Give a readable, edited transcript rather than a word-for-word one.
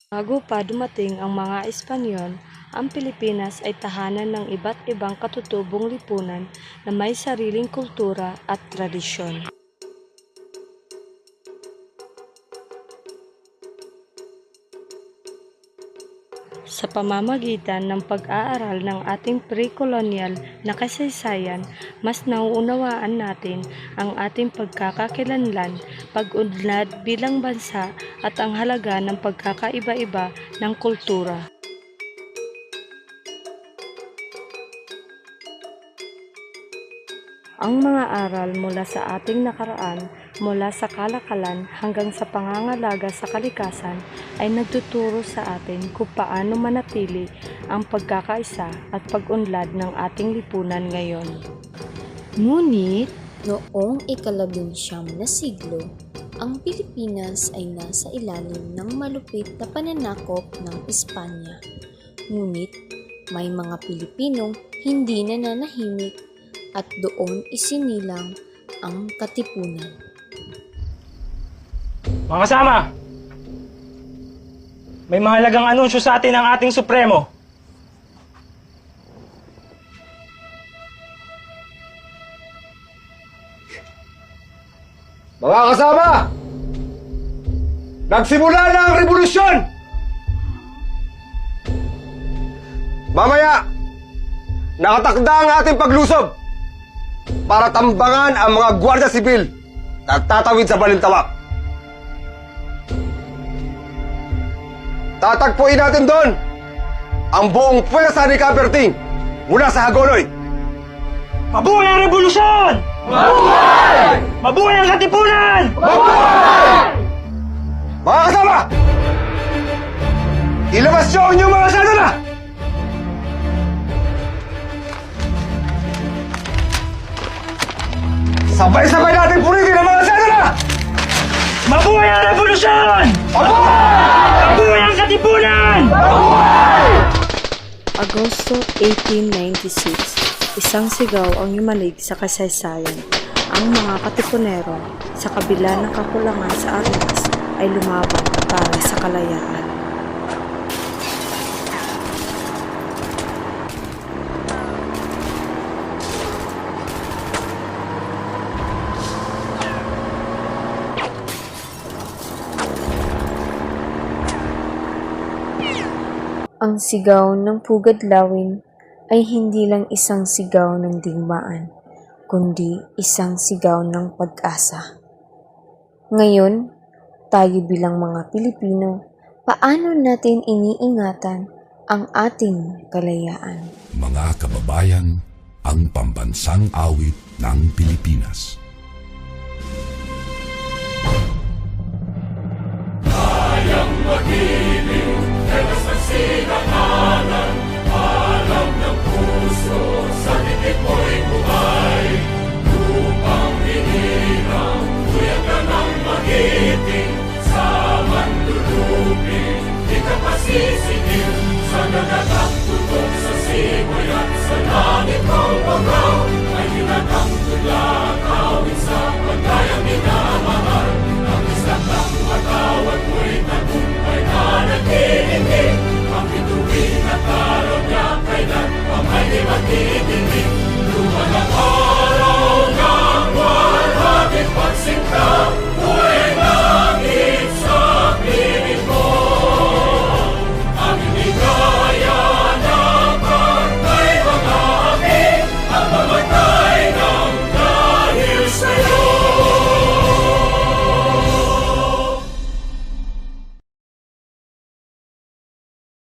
Bago pa dumating ang mga Espanyol, ang Pilipinas ay tahanan ng iba't ibang katutubong lipunan na may sariling kultura at tradisyon. Sa pamamagitan ng pag-aaral ng ating pre-colonial na kasaysayan, mas nauunawaan natin ang ating pagkakakilanlan, pag-unlad bilang bansa at ang halaga ng pagkakaiba-iba ng kultura. Ang mga aral mula sa ating nakaraan, mula sa kalakalan hanggang sa pangangalaga sa kalikasan ay nagtuturo sa atin kung paano manatili ang pagkakaisa at pag-unlad ng ating lipunan ngayon. Ngunit, noong ika-19 na siglo, ang Pilipinas ay nasa ilalim ng malupit na pananakop ng Espanya. Ngunit, may mga Pilipinong hindi nananahimik at doon isinilang ang katipunan. Mga kasama, may mahalagang anunsyo sa atin ng ating Supremo. Mga kasama! Nagsimula na ang revolusyon! Mamaya, nakatakda ang ating paglusob para tambangan ang mga Gwardiya Sibil na tatawid sa Balintawak. Tatagpuin natin doon ang buong pwersa ni Caperting mula sa Hagonoy. Mabuhay ang revolusyon! Mabuhay! Mabuhay ang katipunan! Mabuhay! Mga kasama! Ilabas niyo ang inyong mga sadala! Sabay-sabay natin puritin ang mga sadala! Mabuhay ang revolusyon! Mabuhay! Mabuhay ang katipunan! Mabuhay! Agosto 1896, isang sigaw ang yumanig sa kasaysayan. Ang mga katipunero, sa kabila ng kakulangan sa armas, ay lumaban para sa kalayaan. Ang sigaw ng Pugadlawin ay hindi lang isang sigaw ng digmaan, kundi isang sigaw ng pag-asa. Ngayon, tayo bilang mga Pilipino, paano natin iniingatan ang ating kalayaan? Mga kababayan, ang pambansang awit ng Pilipinas. Kayang magiliw, ewas ang sinakalan, alam ng puso, sa titik mo'y buhay. Lupang hinirang, tuyag ka ng magiting, sa manlulupin, di ka pasisi.